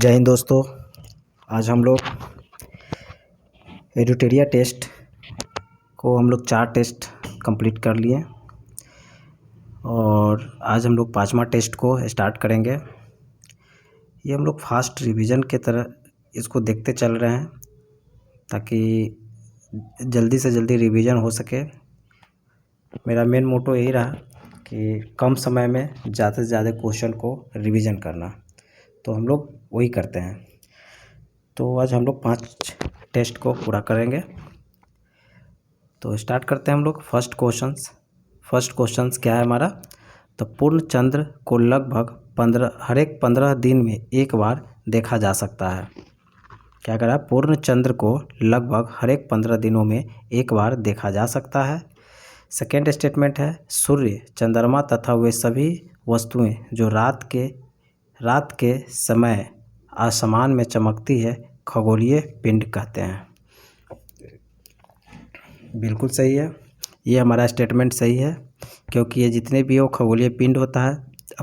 जय हिंद दोस्तों। आज हम लोग एडिटोरिया टेस्ट को हम लोग 4 टेस्ट कंप्लीट कर लिए और आज हम लोग 5वां टेस्ट को स्टार्ट करेंगे। ये हम लोग फास्ट रिवीजन के तरह इसको देखते चल रहे हैं ताकि जल्दी से जल्दी रिवीजन हो सके। मेरा मेन मोटो यही रहा कि कम समय में ज़्यादा से ज़्यादा क्वेश्चन को रिवीजन करना, तो हम लोग वही करते हैं। तो आज हम लोग 5 टेस्ट को पूरा करेंगे। तो स्टार्ट करते हैं हम लोग। फर्स्ट क्वेश्चंस क्या है हमारा? तो पूर्ण चंद्र को लगभग हर एक 15 दिन में एक बार देखा जा सकता है। क्या करा? पूर्ण चंद्र को लगभग हर एक 15 दिनों में एक बार देखा जा सकता है। सेकेंड स्टेटमेंट है, सूर्य, चंद्रमा तथा वे सभी वस्तुएं जो रात के समय आसमान में चमकती है खगोलीय पिंड कहते हैं। बिल्कुल सही है, ये हमारा स्टेटमेंट सही है, क्योंकि ये जितने भी वो खगोलीय पिंड होता है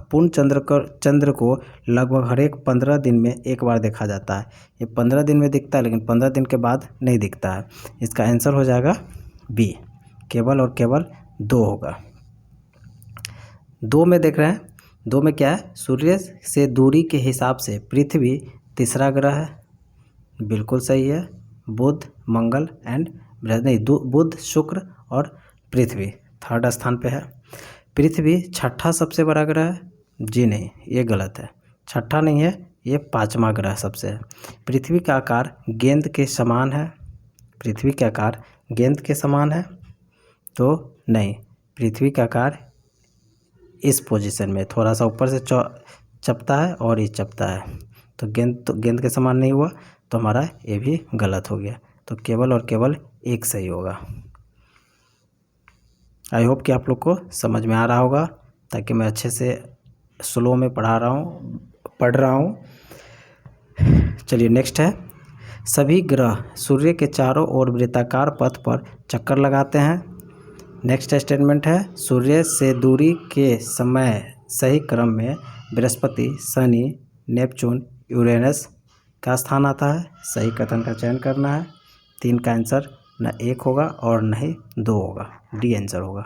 पूर्ण चंद्र को लगभग हर एक 15 दिन में एक बार देखा जाता है। ये 15 दिन में दिखता है, लेकिन 15 दिन के बाद नहीं दिखता है। इसका आंसर हो जाएगा बी, केवल और केवल 2 होगा। 2 में देख रहे हैं, 2 में क्या है? सूर्य से दूरी के हिसाब से पृथ्वी तीसरा ग्रह है। बिल्कुल सही है। बुध, मंगल एंड बुध, शुक्र और पृथ्वी थर्ड स्थान पे है। पृथ्वी छठा सबसे बड़ा ग्रह है? जी नहीं, ये गलत है। छठा नहीं है, ये 5वां ग्रह सबसे है। पृथ्वी का आकार गेंद के समान है? पृथ्वी का आकार गेंद के समान है? तो नहीं, पृथ्वी का आकार इस पोजीशन में थोड़ा सा ऊपर से चपता है और ये चपता है, तो गेंद के समान नहीं हुआ, तो हमारा ये भी गलत हो गया। तो केवल और केवल एक सही होगा। आई होप कि आप लोग को समझ में आ रहा होगा, ताकि मैं अच्छे से स्लो में पढ़ रहा हूँ। चलिए नेक्स्ट है, सभी ग्रह सूर्य के चारों ओर वृत्ताकार पथ पर चक्कर लगाते हैं। नेक्स्ट स्टेटमेंट है, सूर्य से दूरी के समय सही क्रम में बृहस्पति, शनि, नेपच्यून, यूरेनस का स्थान आता है। सही कथन का चयन करना है। 3 का आंसर न 1 होगा और न ही 2 होगा, डी आंसर होगा।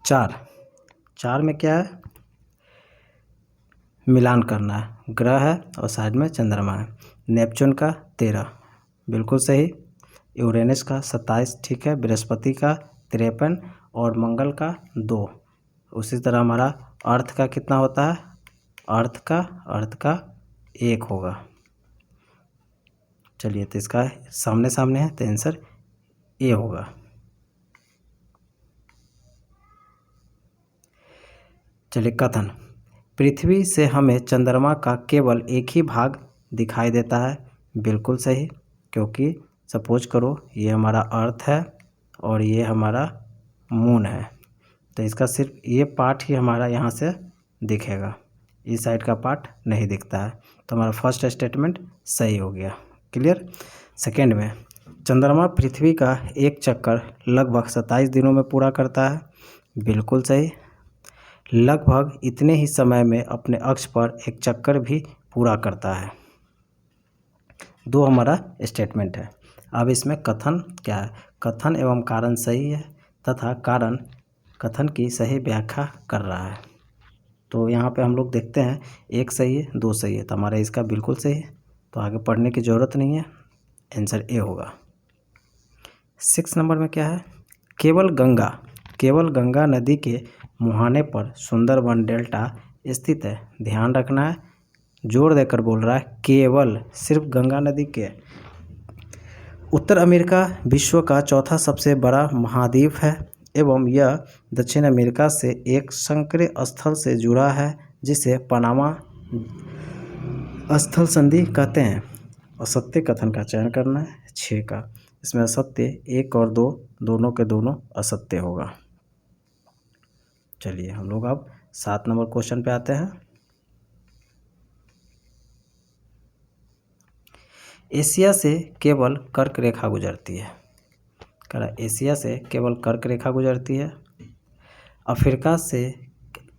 4 में क्या है? मिलान करना है। ग्रह है और साइड में चंद्रमा है। नेपच्यून का 13 बिल्कुल सही, यूरेनस का 27 ठीक है, बृहस्पति का 53 और मंगल का 2। उसी तरह हमारा अर्थ का कितना होता है? अर्थ का 1 होगा। चलिए, तो इसका सामने है, तो आंसर ए होगा। चलिए, कथन, पृथ्वी से हमें चंद्रमा का केवल एक ही भाग दिखाई देता है। बिल्कुल सही, क्योंकि सपोज करो ये हमारा अर्थ है और ये हमारा मून है, तो इसका सिर्फ ये पार्ट ही हमारा यहाँ से दिखेगा, इस साइड का पार्ट नहीं दिखता है। तो हमारा फर्स्ट स्टेटमेंट सही हो गया। क्लियर। सेकेंड में, चंद्रमा पृथ्वी का एक चक्कर लगभग 27 दिनों में पूरा करता है। बिल्कुल सही, लगभग इतने ही समय में अपने अक्ष पर एक चक्कर भी पूरा करता है। 2 हमारा स्टेटमेंट है। अब इसमें कथन क्या है? कथन एवं कारण सही है तथा कारण कथन की सही व्याख्या कर रहा है। तो यहाँ पे हम लोग देखते हैं 1 सही है, 2 सही है, तो हमारा इसका बिल्कुल सही है, तो आगे पढ़ने की ज़रूरत नहीं है, आंसर ए होगा। 6 नंबर में क्या है? केवल गंगा नदी के मुहाने पर सुंदरबन डेल्टा स्थित है। ध्यान रखना है, जोर देकर बोल रहा है, केवल सिर्फ गंगा नदी के। उत्तर अमेरिका विश्व का चौथा सबसे बड़ा महाद्वीप है एवं यह दक्षिण अमेरिका से एक संकरे स्थल से जुड़ा है, जिसे पनामा स्थल संधि कहते हैं। असत्य कथन का चयन करना है। 6 का, इसमें असत्य 1 और 2 दोनों के दोनों असत्य होगा। चलिए, हम लोग अब 7 नंबर क्वेश्चन पे आते हैं। एशिया से केवल कर्क रेखा गुजरती है। एशिया से केवल कर्क रेखा गुजरती है। अफ्रीका से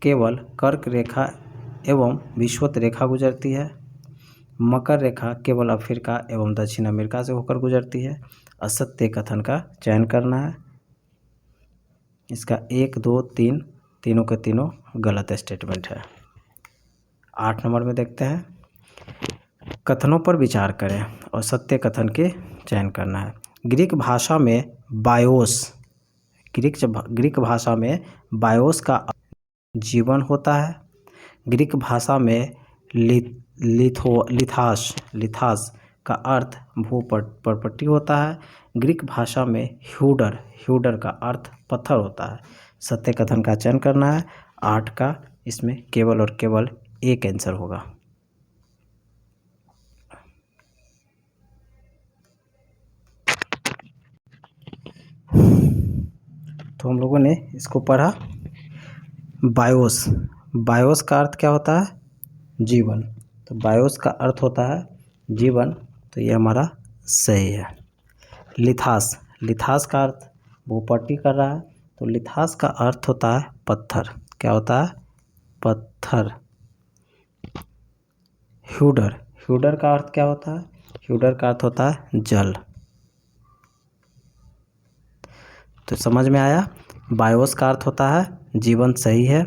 केवल कर्क रेखा एवं विषुवत रेखा गुजरती है। मकर रेखा केवल अफ्रीका एवं दक्षिण अमेरिका से होकर गुजरती है। असत्य कथन का चयन करना है। इसका 1, 2, 3 तीनों के तीनों गलत स्टेटमेंट है। 8 नंबर में देखते हैं, कथनों पर विचार करें और सत्य कथन के चयन करना है। ग्रीक भाषा में बायोस का जीवन होता है। ग्रीक भाषा में लिथास का अर्थ भूपर्पटी होता है। ग्रीक भाषा में ह्यूडर का अर्थ पत्थर होता है। सत्य कथन का चयन करना है। 8 का इसमें केवल और केवल एक आंसर होगा। तो हम लोगों ने इसको पढ़ा। बायोस का अर्थ क्या होता है? जीवन। तो बायोस का अर्थ होता है जीवन, तो ये हमारा सही है। लिथास का अर्थ भूपट्टी कर रहा है, तो लिथास का अर्थ होता है पत्थर। क्या होता है? पत्थर। ह्यूडर का अर्थ क्या होता है? ह्यूडर का अर्थ होता है जल। तो समझ में आया। बायोस का अर्थ होता है जीवन, सही है।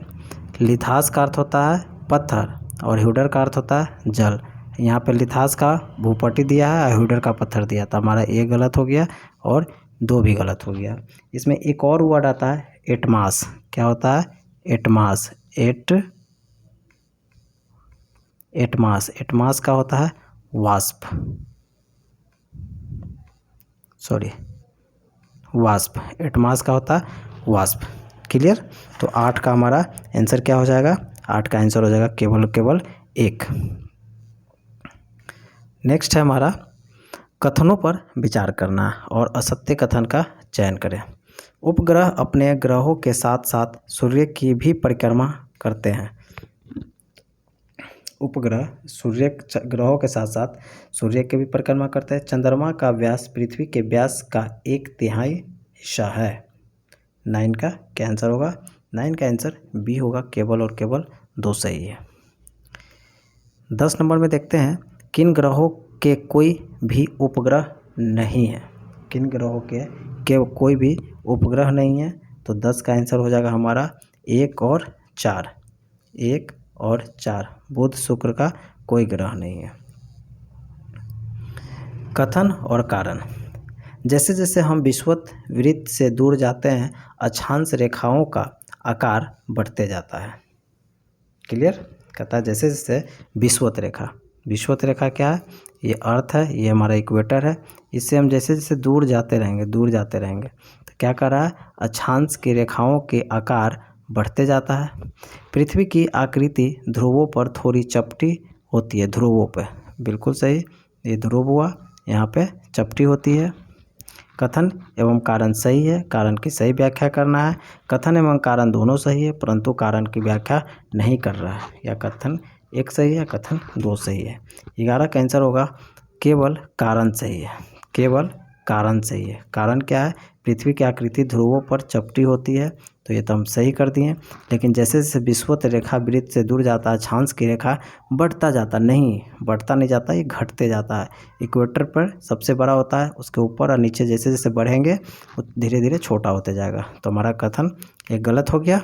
लिथास का अर्थ होता है पत्थर और ह्यूडर का अर्थ होता है जल। यहाँ पे लिथास का भूपट्टी दिया है और ह्यूडर का पत्थर दिया, तो हमारा एक गलत हो गया और 2 भी गलत हो गया। इसमें एक और वर्ड आता है एटमास। क्या होता है? एटमास। एटमास का होता है वाष्प। एटमास का होता है वाष्प। क्लियर। तो 8 का हमारा आंसर क्या हो जाएगा? 8 का आंसर हो जाएगा केवल 1। नेक्स्ट है हमारा कथनों पर विचार करना और असत्य कथन का चयन करें। उपग्रह अपने ग्रहों के साथ साथ सूर्य की भी परिक्रमा करते हैं। उपग्रह ग्रहों के साथ साथ सूर्य की भी परिक्रमा करते हैं। चंद्रमा का व्यास पृथ्वी के व्यास का 1/3 हिस्सा है। 9 का क्या आंसर होगा? 9 का आंसर बी होगा, केवल और केवल 2 सही है। 10 नंबर में देखते हैं, किन ग्रहों के कोई भी उपग्रह नहीं है। किन ग्रहों के कोई भी उपग्रह नहीं है। तो 10 का आंसर हो जाएगा हमारा 1 और 4। 1 और 4, बुध शुक्र का कोई ग्रह नहीं है। कथन और कारण। जैसे जैसे हम विषुवत वृत्त से दूर जाते हैं, अक्षांश रेखाओं का आकार बढ़ते जाता है। क्लियर। कहता है जैसे जैसे विषुवत रेखा क्या है? ये अर्थ है, ये हमारा इक्वेटर है। इससे हम जैसे जैसे दूर जाते रहेंगे तो क्या कर रहा है? अक्षांश की रेखाओं के आकार बढ़ते जाता है। पृथ्वी की आकृति ध्रुवों पर थोड़ी चपटी होती है। ध्रुवों पे, बिल्कुल सही, ये ध्रुव हुआ, यहाँ पे चपटी होती है। कथन एवं कारण सही है, कारण की सही व्याख्या करना है। कथन एवं कारण दोनों सही है, परंतु कारण की व्याख्या नहीं कर रहा है। या कथन 1 सही है, कथन 2 सही है। 11 का आंसर होगा केवल कारण सही है। केवल कारण सही है। कारण क्या है? पृथ्वी की आकृति ध्रुवों पर चपटी होती है, तो ये तो हम सही कर दिए। लेकिन जैसे जैसे विषुवत रेखा वृत्त से दूर जाता है, अक्षांश की रेखा बढ़ता जाता नहीं जाता, ये घटते जाता है। इक्वेटर पर सबसे बड़ा होता है, उसके ऊपर और नीचे जैसे जैसे बढ़ेंगे वो धीरे धीरे छोटा होते जाएगा। तो हमारा कथन एक गलत हो गया।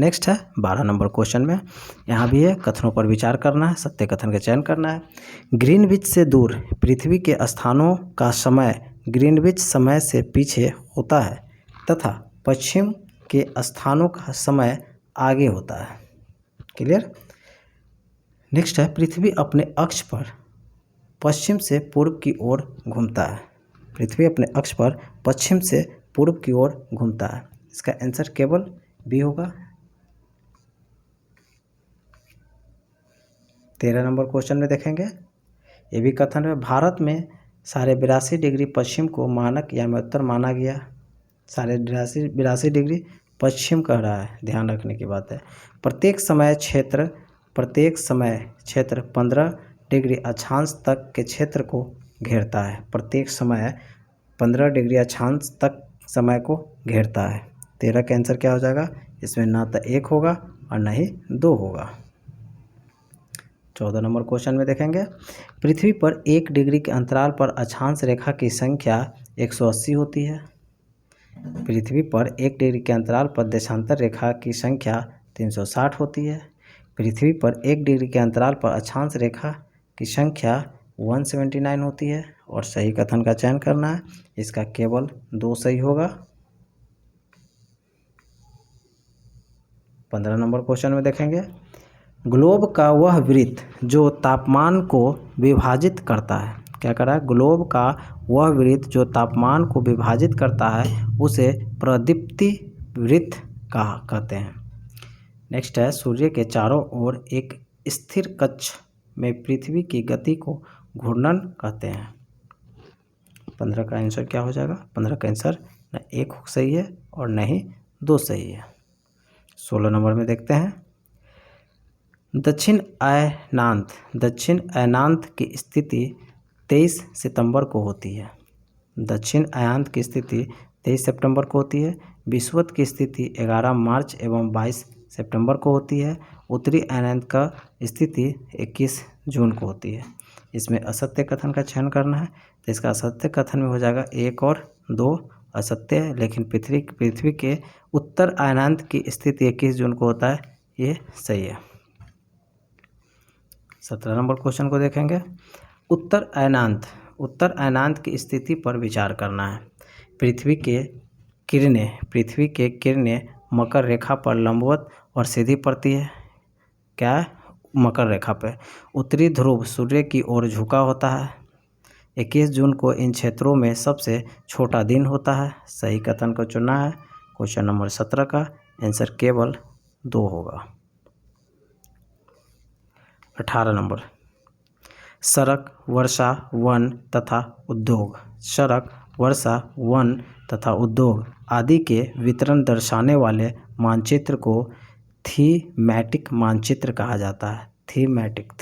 नेक्स्ट है 12 नंबर क्वेश्चन में, यहाँ भी है कथनों पर विचार करना है, सत्य कथन का चयन करना है। ग्रीनविच से दूर पृथ्वी के स्थानों का समय ग्रीनविच समय से पीछे होता है तथा पश्चिम के स्थानों का समय आगे होता है। क्लियर। नेक्स्ट है, पृथ्वी अपने अक्ष पर पश्चिम से पूर्व की ओर घूमता है। पृथ्वी अपने अक्ष पर पश्चिम से पूर्व की ओर घूमता है। इसका आंसर केवल बी होगा। 13 नंबर क्वेश्चन में देखेंगे, ये भी कथन है, भारत में 82.5 डिग्री पश्चिम को मानक या उत्तर माना गया। 82.5 डिग्री पश्चिम कह रहा है, ध्यान रखने की बात है। प्रत्येक समय क्षेत्र 15 डिग्री अक्षांश तक के क्षेत्र को घेरता है। प्रत्येक समय 15 डिग्री अक्षांश तक समय को घेरता है। 13 का आंसर क्या हो जाएगा? इसमें ना तो 1 होगा और न ही 2 होगा। 14 नंबर क्वेश्चन में देखेंगे, पृथ्वी पर 1 डिग्री के अंतराल पर अक्षांश रेखा की संख्या 180 होती है। पृथ्वी पर 1 डिग्री के अंतराल पर देशांतर रेखा की संख्या 360 होती है। पृथ्वी पर 1 डिग्री के अंतराल पर अक्षांश रेखा की संख्या 179 होती है और सही कथन का चयन करना है। इसका केवल 2 सही होगा। 15 नंबर क्वेश्चन में देखेंगे, ग्लोब का वह वृत्त जो तापमान को विभाजित करता है, क्या करा है, ग्लोब का वह वृत्त जो तापमान को विभाजित करता है उसे प्रदीप्ति वृत्त कहते हैं। नेक्स्ट है, सूर्य के चारों ओर एक स्थिर कक्ष में पृथ्वी की गति को घूर्णन कहते हैं। 15 का आंसर क्या हो जाएगा, 15 का आंसर न 1 सही है और न ही 2 सही है। 16 नंबर में देखते हैं, दक्षिण अयनांत की स्थिति 23 सितंबर को होती है। दक्षिण अयनांत की स्थिति 23 सितंबर को होती है। विषुवत की स्थिति 11 मार्च एवं 22 सितंबर को होती है। उत्तरी अयनांत का स्थिति 21 जून को होती है। इसमें असत्य कथन का चयन करना है, तो इसका असत्य कथन में हो जाएगा 1 और 2 असत्य है, लेकिन पृथ्वी के उत्तर अयनांत की स्थिति 21 जून को होता है, ये सही है। 17 नंबर क्वेश्चन को देखेंगे, उत्तर अयनांत की स्थिति पर विचार करना है। पृथ्वी के किरणें मकर रेखा पर लंबवत और सीधी पड़ती है। क्या है, मकर रेखा पे। उत्तरी ध्रुव सूर्य की ओर झुका होता है। 21 जून को इन क्षेत्रों में सबसे छोटा दिन होता है। सही कथन को चुनना है। क्वेश्चन नंबर 17 का आंसर केवल 2 होगा। 18 नंबर, सड़क, वर्षा, वन तथा उद्योग आदि के वितरण दर्शाने वाले मानचित्र को थीमैटिक मानचित्र कहा जाता है। थीमैटिक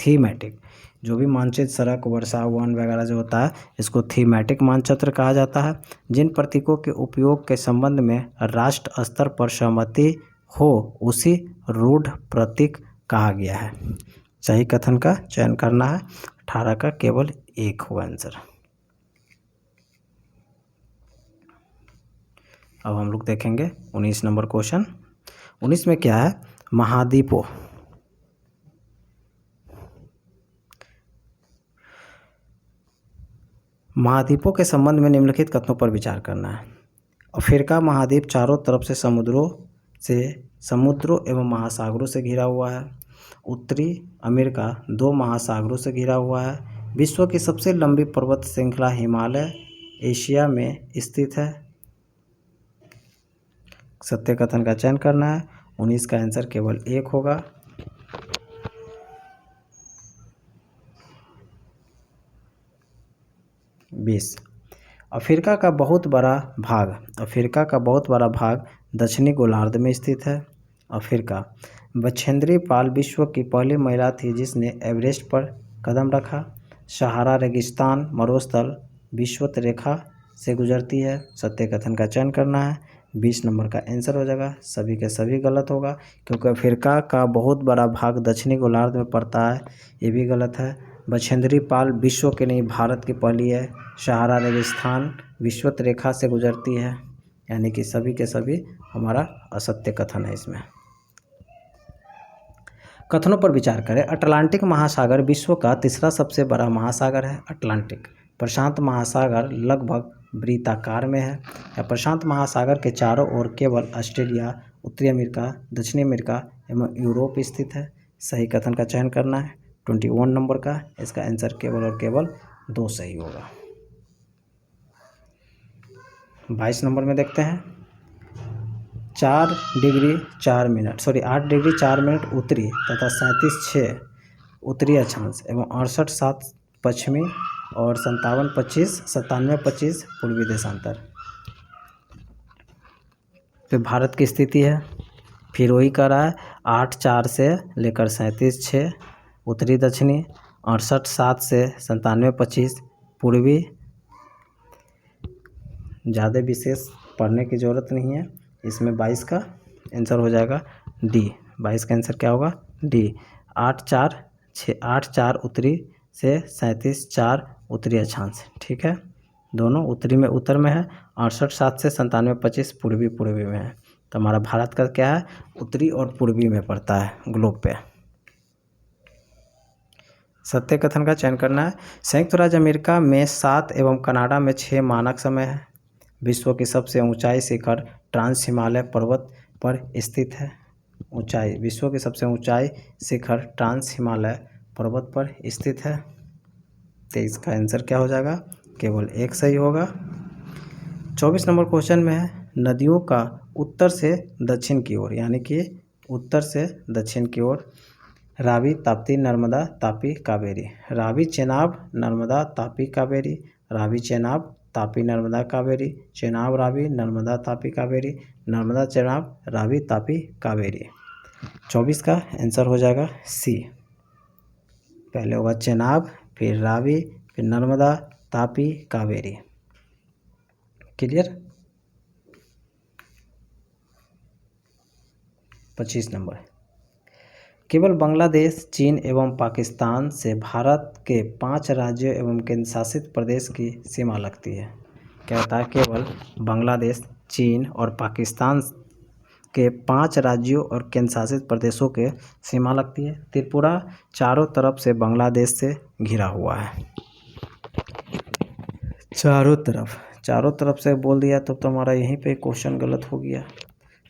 जो भी मानचित्र सड़क, वर्षा, वन वगैरह जो होता है, इसको थीमैटिक मानचित्र कहा जाता है। जिन प्रतीकों के उपयोग के संबंध में राष्ट्र स्तर पर सहमति हो उसी रूढ़ प्रतीक कहा गया है। सही कथन का चयन करना है। 18 का केवल 1 होगा आंसर। अब हम लोग देखेंगे 19 नंबर क्वेश्चन। 19 में क्या है, महाद्वीपों के संबंध में निम्नलिखित कथनों पर विचार करना है। अफ्रीका महाद्वीप चारों तरफ से समुद्रों एवं महासागरों से घिरा हुआ है। उत्तरी अमेरिका 2 महासागरों से घिरा हुआ है। विश्व की सबसे लंबी पर्वत श्रृंखला हिमालय एशिया में स्थित है। सत्य कथन का चयन करना है। 19 का आंसर केवल 1 होगा। अफ्रीका का बहुत बड़ा भाग दक्षिणी गोलार्ध में स्थित है। अफ्रीका बछेंद्री पाल विश्व की पहली महिला थी जिसने एवरेस्ट पर कदम रखा। सहारा रेगिस्तान मरुस्थल विषुवत रेखा से गुजरती है। सत्य कथन का चयन करना है। 20 नंबर का आंसर हो जाएगा। सभी के सभी गलत होगा, क्योंकि अफ्रीका का बहुत बड़ा भाग दक्षिणी गोलार्ध में पड़ता है, ये भी गलत है। बछेंद्री पाल विश्व के नहीं, भारत की पहली है। सहारा रेगिस्तान विषुवत रेखा से गुजरती है, यानी कि सभी के सभी हमारा असत्य कथन है। इसमें कथनों पर विचार करें। अटलांटिक महासागर विश्व का तीसरा सबसे बड़ा महासागर है। अटलांटिक। प्रशांत महासागर लगभग वृत्ताकार में है। या प्रशांत महासागर के चारों ओर केवल ऑस्ट्रेलिया, उत्तरी अमेरिका, दक्षिणी अमेरिका एवं यूरोप स्थित है। सही कथन का चयन करना है। 21 नंबर का इसका आंसर केवल और केवल 2 सही होगा। 22 नंबर में देखते हैं। 8 डिग्री 4 मिनट उत्तरी तथा 37.6 उत्तरी अक्षांश एवं 68.7 पश्चिमी और 97.25 पूर्वी देशांतर पे भारत की स्थिति है। फिर वही कर रहा है 8.4 से लेकर 37.6 उत्तरी दक्षिणी, 68.7 से 97.25 पूर्वी। ज़्यादा विशेष पढ़ने की ज़रूरत नहीं है। इसमें 22 का आंसर हो जाएगा डी। 22 का आंसर क्या होगा? डी। 8 4 उत्तरी से 37 4 उत्तरी अक्षांश। ठीक है, दोनों उत्तरी में उत्तर में है, 68 7 से 97 25 पूर्वी में है। तो हमारा भारत का क्या है? उत्तरी और पूर्वी में पड़ता है ग्लोब पे। सत्य कथन का चयन करना है। संयुक्त राज्य अमेरिका में 7 एवं कनाडा में 6 मानक समय है। विश्व की सबसे ऊंचाई शिखर ट्रांस हिमालय पर्वत पर स्थित है। ऊंचाई, विश्व की सबसे ऊंचाई शिखर ट्रांस हिमालय पर्वत पर स्थित है। 23 का आंसर क्या हो जाएगा? केवल एक सही होगा। 24 नंबर क्वेश्चन में है, नदियों का उत्तर से दक्षिण की ओर, यानी कि उत्तर से दक्षिण की ओर, रावी ताप्ती नर्मदा तापी कावेरी। रावी चेनाब नर्मदा तापी कावेरी, रावी चेनाब तापी नर्मदा कावेरी, चेनाब रावी नर्मदा तापी कावेरी, नर्मदा चेनाब रावी तापी कावेरी। 24 का आंसर हो जाएगा सी। पहले होगा चेनाब, फिर रावी, फिर नर्मदा तापी कावेरी। क्लियर। 25 नंबर, केवल बांग्लादेश, चीन एवं पाकिस्तान से भारत के 5 राज्यों एवं केंद्र शासित प्रदेश की सीमा लगती है। क्या होता है? केवल बांग्लादेश, चीन और पाकिस्तान के 5 राज्यों और केंद्र शासित प्रदेशों के सीमा लगती है। त्रिपुरा चारों तरफ से बांग्लादेश से घिरा हुआ है। चारों तरफ से बोल दिया तो हमारा यहीं पे क्वेश्चन गलत हो गया।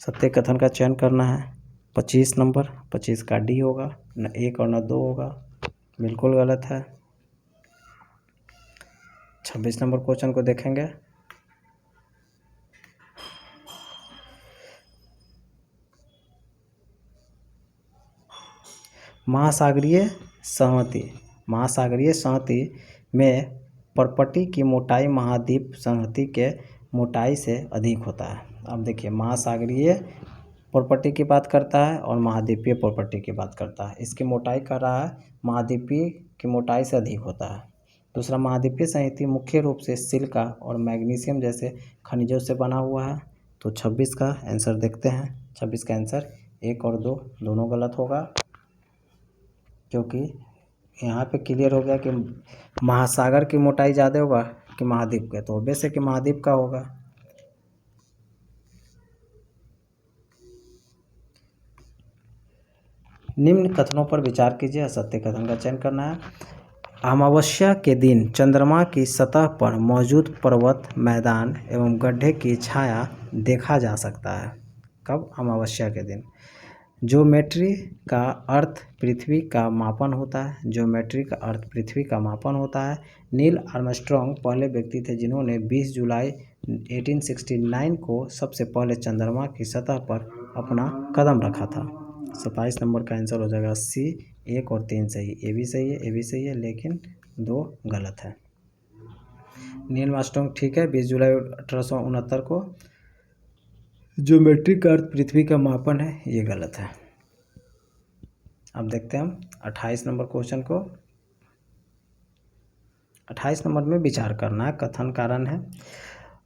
सत्य कथन का चयन करना है। 25 नंबर, 25 का डी होगा, न 1 और न 2 होगा, बिल्कुल गलत है। 26 नंबर क्वेश्चन को देखेंगे। महासागरीय संहति में पर्पटी की मोटाई महाद्वीप संहति के मोटाई से अधिक होता है। अब देखिए, महासागरीय पर्पटी की बात करता है और महाद्वीपीय पर्पटी की बात करता है। इसकी मोटाई कर रहा है महाद्वीपीय की मोटाई से अधिक होता है। दूसरा, महाद्वीपीय संहति मुख्य रूप से सिलिका और मैग्नीशियम जैसे खनिजों से बना हुआ है। तो 26 का आंसर देखते हैं। 26 का आंसर 1 और 2 दोनों गलत होगा, क्योंकि यहाँ पे क्लियर हो गया कि महासागर की मोटाई ज़्यादा होगा कि महाद्वीप के, तो ऑब्वियस है कि महाद्वीप का होगा। निम्न कथनों पर विचार कीजिए, असत्य कथन का चयन करना है। अमावस्या के दिन चंद्रमा की सतह पर मौजूद पर्वत, मैदान एवं गड्ढे की छाया देखा जा सकता है। कब? अमावस्या के दिन। ज्योमेट्री का अर्थ पृथ्वी का मापन होता है। ज्योमेट्री का अर्थ पृथ्वी का मापन होता है। नील आर्मस्ट्रॉन्ग पहले व्यक्ति थे जिन्होंने 20 जुलाई 1869 को सबसे पहले चंद्रमा की सतह पर अपना कदम रखा था। 27 नंबर का आंसर हो जाएगा सी। 1 और 3 सही, ए भी सही है, ए भी सही है, लेकिन 2 गलत है। नील आर्मस्ट्रॉन्ग ठीक है, 20 जुलाई 1869 को। ज्योमेट्री का अर्थ पृथ्वी का मापन है, ये गलत है। अब देखते हैं हम 28 नंबर क्वेश्चन को। 28 नंबर में विचार करना है, कथन कारण है।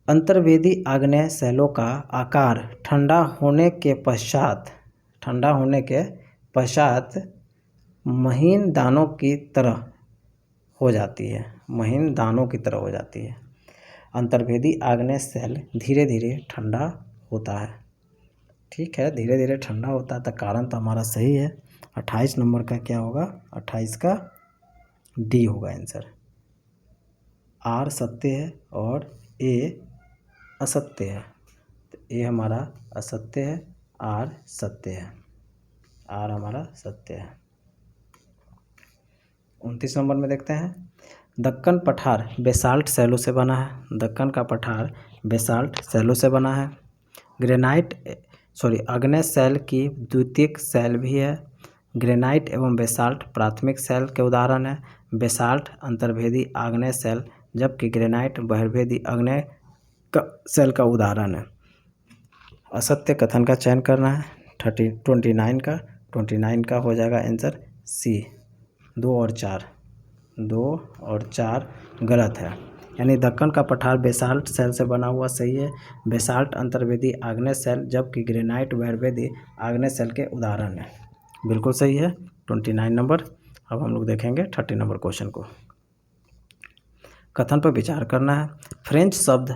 अंतर्वेदी आग्नेय शैलों का आकार ठंडा होने के पश्चात महीन दानों की तरह हो जाती है। महीन दानों की तरह हो जाती है। अंतर्वेदी आग्नेय शैल धीरे धीरे ठंडा होता है। ठीक है, धीरे धीरे ठंडा होता है, तो कारण तो हमारा सही है। 28 नंबर का क्या होगा? 28 का डी होगा आंसर। आर सत्य है और ए असत्य है, तो ए हमारा असत्य है, आर सत्य है। आर हमारा सत्य है। 29 नंबर में देखते हैं। दक्कन पठार बेसाल्ट शैलों से बना है। दक्कन का पठार बेसाल्ट शैलों से बना है। आग्नेय शैल की द्वितीयक शैल भी है। ग्रेनाइट एवं बेसाल्ट प्राथमिक शैल के उदाहरण है। बेसाल्ट अंतर्भेदी आग्नेय शैल, जबकि ग्रेनाइट बहिर्भेदी आग्नेय शैल का उदाहरण है। असत्य कथन का चयन करना है। 29 का हो जाएगा आंसर सी। 2 और 4 गलत है। यानी दक्कन का पठार बेसाल्ट सेल से बना हुआ, सही है। बेसाल्ट अंतर्वेदी आग्नेय सेल, जबकि ग्रेनाइट वैरवेदी आग्नेय सेल के उदाहरण है। बिल्कुल सही है। 29 नंबर। अब हम लोग देखेंगे 30 नंबर क्वेश्चन को। कथन पर विचार करना है। फ्रेंच शब्द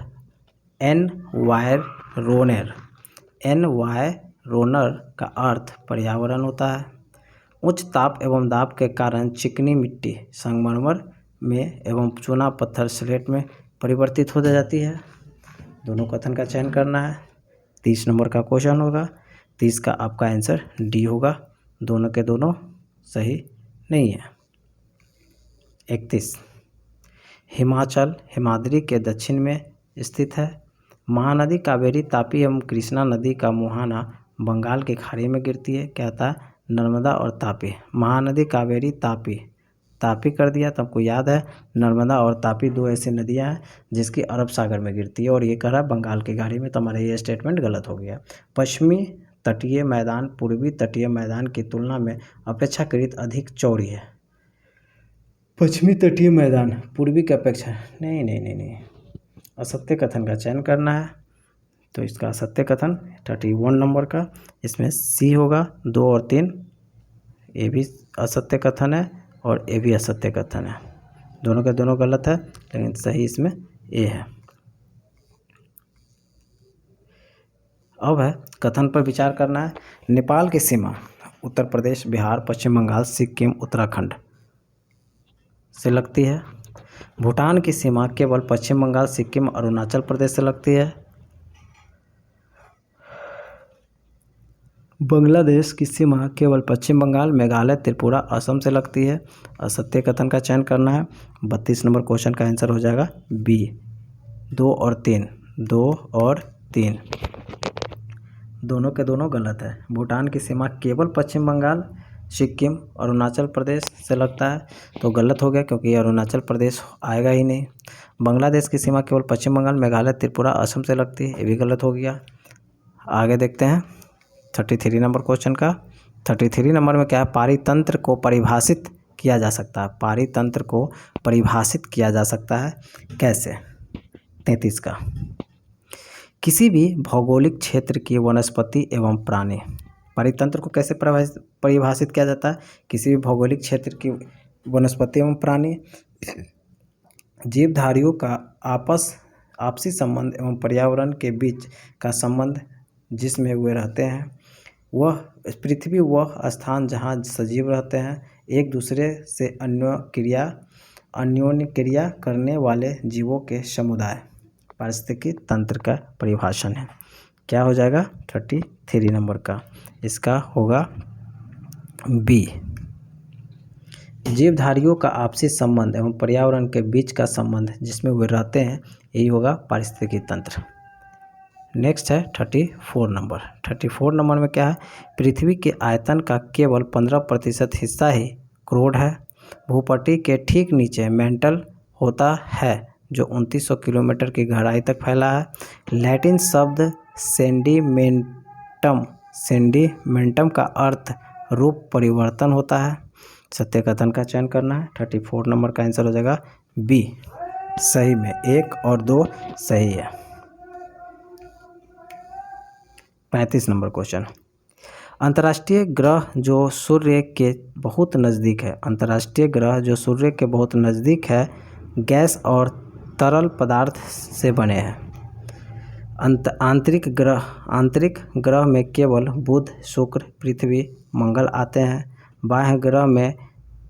एनवायरोनर, एनवायरोनर का अर्थ पर्यावरण होता है। उच्च ताप एवं दाब के कारण चिकनी मिट्टी संगमरमर में एवं चूना पत्थर स्लेट में परिवर्तित हो जाती है। दोनों कथन का चयन करना है। 30 नंबर का क्वेश्चन होगा। 30 का आपका आंसर डी होगा। दोनों के दोनों सही नहीं है। 31, हिमाचल हिमाद्री के दक्षिण में स्थित है। महानदी कावेरी, तापी एवं कृष्णा नदी का मुहाना बंगाल की खाड़ी में गिरती है। क्या था? नर्मदा और तापी। महानदी कावेरी, तापी, तापी कर दिया तो आपको याद है नर्मदा और तापी दो ऐसी नदियां हैं जिसकी अरब सागर में गिरती है, और ये कह रहा है बंगाल की खाड़ी में, तो हमारा ये स्टेटमेंट गलत हो गया। पश्चिमी तटीय मैदान पूर्वी तटीय मैदान की तुलना में अपेक्षाकृत अधिक चौड़ी है। पश्चिमी तटीय मैदान पूर्वी की अपेक्षा, नहीं नहीं नहीं नहीं, असत्य कथन का चयन करना है। तो इसका असत्य कथन 31 नंबर का, इसमें सी होगा। 2 और 3 ये भी असत्य कथन है और ये भी असत्य कथन है। दोनों के दोनों गलत है, लेकिन सही इसमें ए है। अब है कथन पर विचार करना है। नेपाल की सीमा उत्तर प्रदेश, बिहार, पश्चिम बंगाल, सिक्किम, उत्तराखंड से लगती है। भूटान की सीमा केवल पश्चिम बंगाल, सिक्किम, अरुणाचल प्रदेश से लगती है। बांग्लादेश की सीमा केवल पश्चिम बंगाल, मेघालय, त्रिपुरा, असम से लगती है। असत्य कथन का चयन करना है। 32 नंबर क्वेश्चन का आंसर हो जाएगा बी। 2 और 3, 2 और 3 दोनों के दोनों गलत है। भूटान की सीमा केवल पश्चिम बंगाल, सिक्किम, अरुणाचल प्रदेश से लगता है, तो गलत हो गया क्योंकि अरुणाचल प्रदेश आएगा ही नहीं। बांग्लादेश की सीमा केवल पश्चिम बंगाल, मेघालय, त्रिपुरा, असम से लगती है, ये भी गलत हो गया। आगे देखते हैं 33 नंबर क्वेश्चन का। 33 नंबर में क्या है? पारितंत्र को परिभाषित किया जा सकता है। पारितंत्र को परिभाषित किया जा सकता है कैसे? 33 का, किसी भी भौगोलिक क्षेत्र की वनस्पति एवं प्राणी। पारितंत्र को कैसे परिभाषित किया जाता है? किसी भी भौगोलिक क्षेत्र की वनस्पति एवं प्राणी, जीवधारियों का आपसी संबंध एवं पर्यावरण के बीच का संबंध जिसमें वे रहते हैं, वह पृथ्वी वह स्थान जहाँ सजीव रहते हैं, एक दूसरे से अन्योन्य क्रिया करने वाले जीवों के समुदाय, पारिस्थितिकी तंत्र का परिभाषण है। क्या हो जाएगा? 33 नंबर का, इसका होगा बी। जीवधारियों का आपसी संबंध एवं पर्यावरण के बीच का संबंध जिसमें वे रहते हैं, यही होगा पारिस्थितिकी तंत्र। नेक्स्ट है 34 नंबर। 34 नंबर में क्या है? पृथ्वी के आयतन का केवल 15% हिस्सा ही क्रोड है। भूपट्टी के ठीक नीचे मेंटल होता है जो 2900 किलोमीटर की गहराई तक फैला है। लैटिन शब्द सेंडिमेंटम का अर्थ रूप परिवर्तन होता है। सत्य कथन का चयन करना है। 34 नंबर का आंसर हो जाएगा बी। सही में 1 और 2 सही है। 35 नंबर क्वेश्चन। अंतर्राष्ट्रीय ग्रह जो सूर्य के बहुत नज़दीक है, अंतर्राष्ट्रीय ग्रह जो सूर्य के बहुत नज़दीक है, गैस और तरल पदार्थ से बने हैं। आंतरिक ग्रह में केवल बुध, शुक्र, पृथ्वी, मंगल आते हैं। बाह्य ग्रह में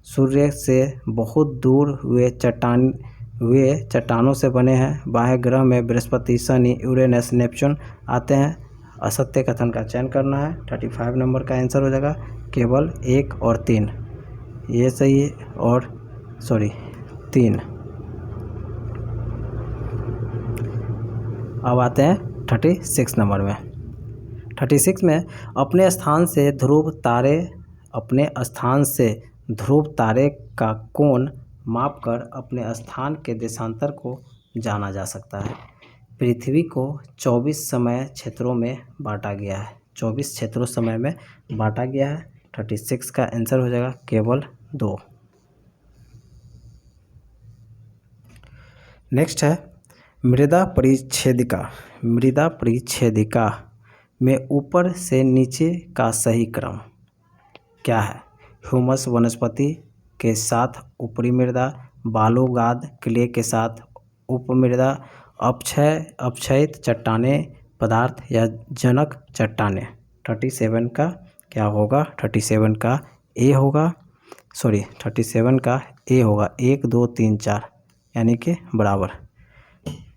सूर्य से बहुत दूर वे चट्टानों से बने हैं। बाह्य ग्रह में बृहस्पति, शनि, यूरेनस, नेपच्यून आते हैं। असत्य कथन का चयन करना है। 35 नंबर का आंसर हो जाएगा केवल 1 और 3, ये सही है, और 3। अब आते हैं 36 नंबर में। 36 में अपने स्थान से ध्रुव तारे का कोण मापकर अपने स्थान के देशांतर को जाना जा सकता है। पृथ्वी को 24 समय क्षेत्रों में बांटा गया है। 24 क्षेत्रों समय में बांटा गया है। 36 का आंसर हो जाएगा केवल 2। नेक्स्ट है मृदा परिच्छेदिका। मृदा परिच्छेदिका में ऊपर से नीचे का सही क्रम क्या है? ह्यूमस वनस्पति के साथ ऊपरी मृदा, बालूगाद क्ले के साथ उपमृदा, अपक्षयित चट्टानें पदार्थ या जनक चट्टानें। 37 का क्या होगा? 37 का ए होगा, 37 का ए होगा 1 2 3 4 यानी कि बराबर।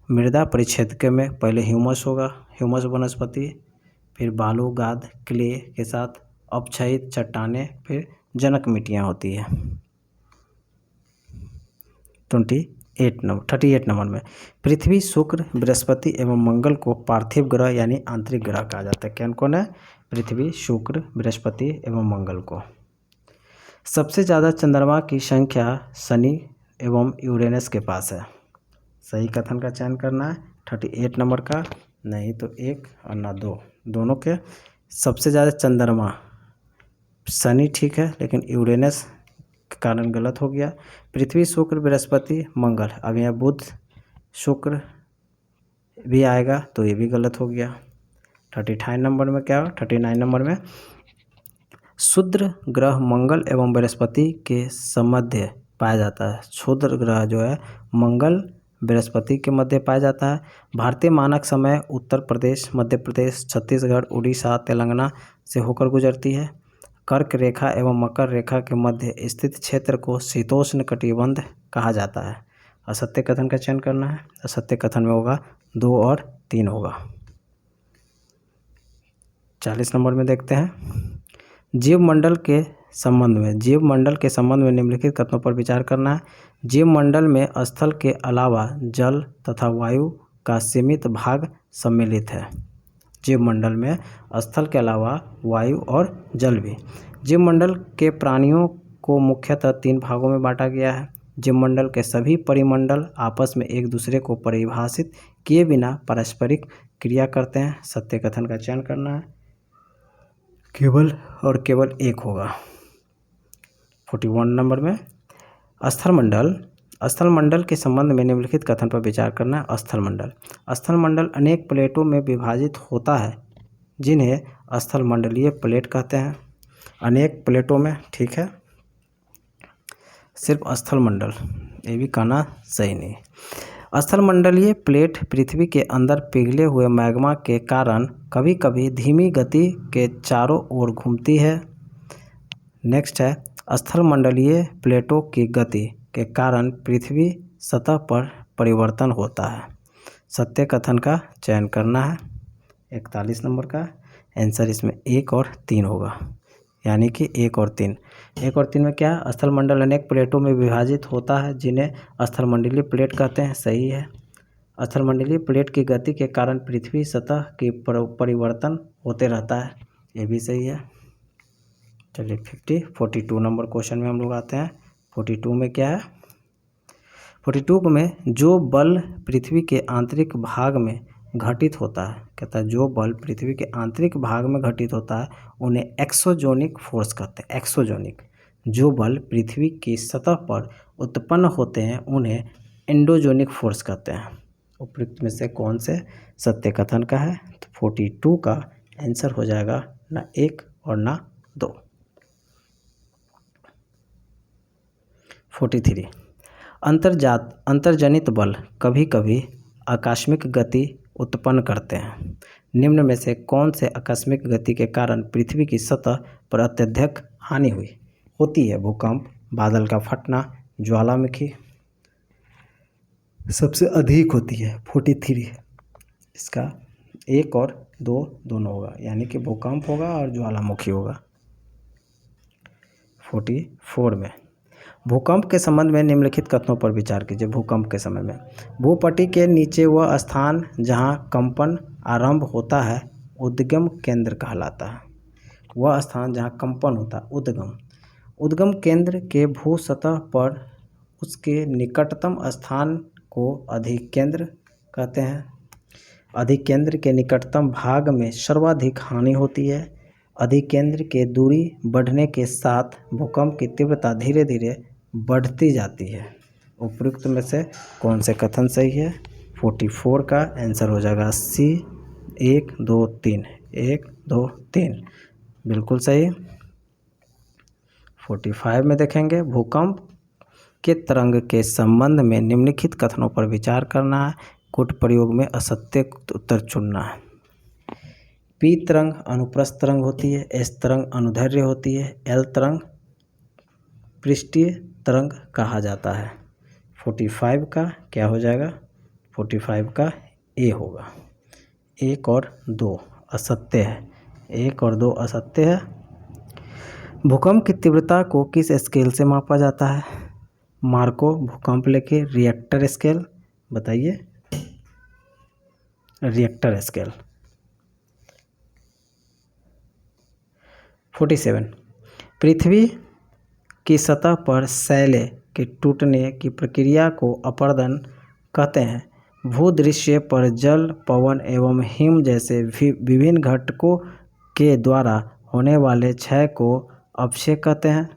मृदा परिच्छेदक में पहले ह्यूमस होगा, ह्यूमस वनस्पति, फिर बालूगाद क्ले के साथ अपक्षयित चट्टानें, फिर जनक मिट्टियाँ होती है। 38 नंबर में पृथ्वी, शुक्र, बृहस्पति एवं मंगल को पार्थिव ग्रह यानी आंतरिक ग्रह कहा जाता है। कौन कौन है? पृथ्वी, शुक्र, बृहस्पति एवं मंगल को। सबसे ज़्यादा चंद्रमा की संख्या शनि एवं यूरेनस के पास है। सही कथन का चयन करना है। 38 नंबर का, नहीं तो 1 और ना 2, दोनों के सबसे ज़्यादा चंद्रमा शनि ठीक है, लेकिन यूरेनस के कारण गलत हो गया। पृथ्वी, शुक्र, बृहस्पति, मंगल, अब यहाँ बुध शुक्र भी आएगा तो ये भी गलत हो गया। 38 नंबर में क्या होगा? 39 नंबर में क्षुद्र ग्रह मंगल एवं बृहस्पति के मध्य पाया जाता है। क्षुद्र ग्रह जो है मंगल बृहस्पति के मध्य पाया जाता है। भारतीय मानक समय उत्तर प्रदेश, मध्य प्रदेश, छत्तीसगढ़, उड़ीसा, तेलंगाना से होकर गुजरती है। कर्क रेखा एवं मकर रेखा के मध्य स्थित क्षेत्र को शीतोष्ण कटिबंध कहा जाता है। असत्य कथन का चयन करना है। असत्य कथन में होगा 2 और 3 होगा। 40 नंबर में देखते हैं जीवमंडल के संबंध में निम्नलिखित कथनों पर विचार करना है। जीवमंडल में स्थल के अलावा जल तथा वायु का सीमित भाग सम्मिलित है। जीवमंडल में स्थल के अलावा वायु और जल भी। जीवमंडल के प्राणियों को मुख्यतः 3 भागों में बांटा गया है। जीवमंडल के सभी परिमंडल आपस में एक दूसरे को परिभाषित किए बिना पारस्परिक क्रिया करते हैं। सत्य कथन का चयन करना है। केवल और केवल 1 होगा। 41 नंबर में स्थलमंडल के संबंध में निम्नलिखित कथन पर विचार करना है। स्थलमंडल अनेक प्लेटों में विभाजित होता है जिन्हें स्थलमंडलीय प्लेट कहते हैं। अनेक प्लेटों में, ठीक है, सिर्फ स्थलमंडल, ये भी कहना सही नहीं। स्थलमंडलीय प्लेट पृथ्वी के अंदर पिघले हुए मैग्मा के कारण कभी कभी धीमी गति के चारों ओर घूमती है। नेक्स्ट है स्थलमंडलीय प्लेटों की गति के कारण पृथ्वी सतह पर परिवर्तन होता है। सत्य कथन का चयन करना है। 41 नंबर का आंसर इसमें 1 और 3 होगा, यानी कि 1 और 3। 1 और 3 में क्या? स्थलमंडल अनेक प्लेटों में विभाजित होता है जिन्हें स्थलमंडलीय प्लेट कहते हैं। सही है। स्थलमंडलीय प्लेट की गति के कारण पृथ्वी सतह की परिवर्तन होते रहता है, ये भी सही है। चलिए 42 नंबर क्वेश्चन में हम लोग आते हैं। 42 में क्या है? 42 में जो बल पृथ्वी के आंतरिक भाग में घटित होता है, कहता है जो बल पृथ्वी के आंतरिक भाग में घटित होता है उन्हें एक्सोजोनिक फोर्स कहते हैं। एक्सोजोनिक। जो बल पृथ्वी की सतह पर उत्पन्न होते हैं उन्हें एंडोजोनिक फोर्स कहते हैं। उपयुक्त में से कौन से सत्य कथन का है? तो 42 का आंसर हो जाएगा ना 1 और ना 2। 43 अंतर्जनित बल कभी कभी आकस्मिक गति उत्पन्न करते हैं। निम्न में से कौन से आकस्मिक गति के कारण पृथ्वी की सतह पर अत्यधिक हानि होती है? भूकंप, बादल का फटना, ज्वालामुखी सबसे अधिक होती है। 43 इसका 1 और 2 दोनों होगा, यानी कि भूकंप होगा और ज्वालामुखी होगा। 44 में भूकंप के संबंध में निम्नलिखित कथनों पर विचार कीजिए। भूकंप के समय में भूपट्टी के नीचे वह स्थान जहां कंपन आरंभ होता है उद्गम केंद्र कहलाता है। वह स्थान जहां कंपन होता है उद्गम केंद्र के भू सतह पर उसके निकटतम स्थान को अधिकेंद्र कहते हैं। अधिकेंद्र के निकटतम भाग में सर्वाधिक हानि होती है। अधिकेंद्र के दूरी बढ़ने के साथ भूकंप की तीव्रता धीरे धीरे बढ़ती जाती है। उपयुक्त में से कौन से कथन सही है? 44 का आंसर हो जाएगा सी, 1 2 3, 1 2 3 बिल्कुल सही। 45 में देखेंगे, भूकंप के तरंग के संबंध में निम्नलिखित कथनों पर विचार करना है, कूट प्रयोग में असत्य उत्तर चुनना है। पी तरंग अनुप्रस्थ तरंग होती है, एस तरंग अनुदैर्ध्य होती है, एल तरंग पृष्ठीय तरंग कहा जाता है। 45 का क्या हो जाएगा? 45 का ए होगा। 1 और 2 असत्य है, 1 और 2 असत्य है। भूकंप की तीव्रता को किस स्केल से मापा जाता है? मार्को भूकंप लेके रिएक्टर स्केल, बताइए। Richter scale. 47 पृथ्वी की सतह पर शैले के टूटने की प्रक्रिया को अपरदन कहते हैं। भूदृश्य पर जल, पवन एवं हिम जैसे विभिन्न घटकों के द्वारा होने वाले क्षय को अपक्षय कहते हैं।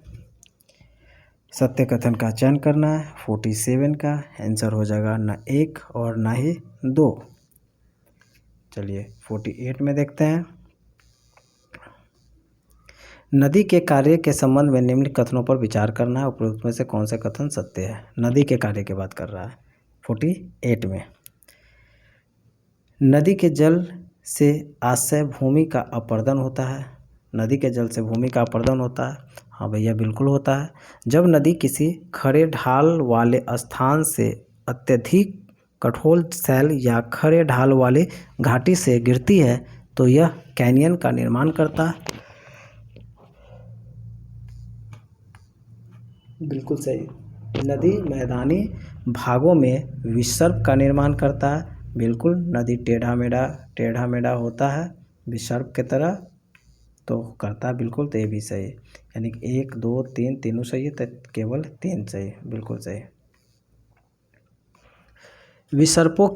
सत्य कथन का चयन करना है। 47 का आंसर हो जाएगा ना 1 और ना ही 2। चलिए 48 में देखते हैं। नदी के कार्य के संबंध में निम्न कथनों पर विचार करना है, उपरोक्त में से कौन से कथन सत्य है? नदी के कार्य की बात कर रहा है 48 में। नदी के जल से आशय भूमि का अपरदन होता है। नदी के जल से भूमि का अपरदन होता है, हाँ भैया बिल्कुल होता है। जब नदी किसी खड़े ढाल वाले स्थान से अत्यधिक कठोर शैल या खड़े ढाल वाली घाटी से गिरती है तो यह कैनियन का निर्माण करता है। बिल्कुल सही। नदी मैदानी भागों में विसर्प का निर्माण करता है। बिल्कुल, नदी टेढ़ा मेढ़ा होता है विसर्प की तरह तो करता है, बिल्कुल। तो ये भी सही, यानी कि 1 2 3 तीनों सही है, तो केवल 3 सही, बिल्कुल सही। विसर्पों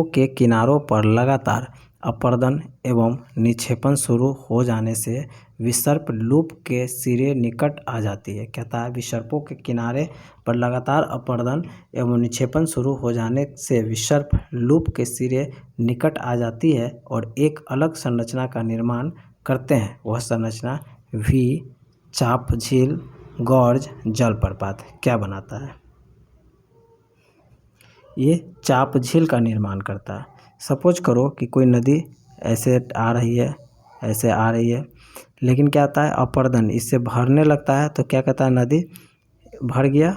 के किनारों पर लगातार अपरदन एवं निक्षेपण शुरू हो जाने से विसर्प लूप के सिरे निकट आ जाती है। कहता है विसर्पों के किनारे पर लगातार अपरदन एवं निक्षेपण शुरू हो जाने से विसर्प लूप के सिरे निकट आ जाती है और एक अलग संरचना का निर्माण करते हैं। वह संरचना वी, चाप झील, गॉर्ज, जलप्रपात क्या बनाता है? ये चाप झील का निर्माण करता है। सपोज करो कि कोई नदी ऐसे आ रही है, लेकिन क्या आता है अपरदन इससे भरने लगता है, तो क्या कहता है नदी भर गया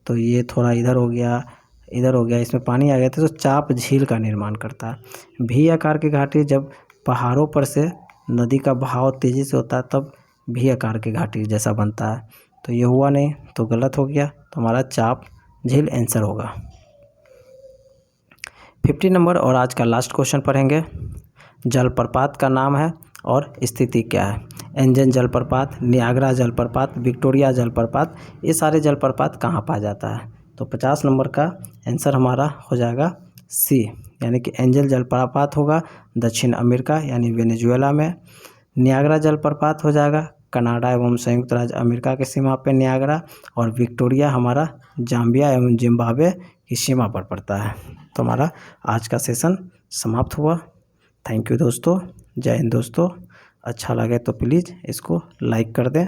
तो ये थोड़ा इधर हो गया, इसमें पानी आ गया था, तो चाप झील का निर्माण करता है। भी आकार की घाटी जब पहाड़ों पर से नदी का बहाव तेज़ी से होता है तब भी आकार की घाटी जैसा बनता है। तो ये हुआ नहीं तो गलत हो गया, तो हमारा चाप झील आंसर होगा। 50 नंबर और आज का लास्ट क्वेश्चन पढ़ेंगे। जलप्रपात का नाम है और स्थिति क्या है? एंजन जलप्रपात, नियाग्रा जलप्रपात, विक्टोरिया जलप्रपात, ये सारे जलप्रपात कहाँ पाया जाता है? तो 50 नंबर का आंसर हमारा हो जाएगा सी, यानी कि एंजल जलप्रपात होगा दक्षिण अमेरिका यानी वेनेजुएला में। नियाग्रा जलप्रपात हो जाएगा कनाडा एवं संयुक्त राज्य अमेरिका के सीमा पे नियाग्रा, और विक्टोरिया हमारा जाम्बिया एवं जिम्बाब्वे की सीमा पर पड़ता है। तो हमारा आज का सेशन समाप्त हुआ। थैंक यू दोस्तों, जय हिंद दोस्तों। अच्छा लगे तो प्लीज़ इसको लाइक कर दें।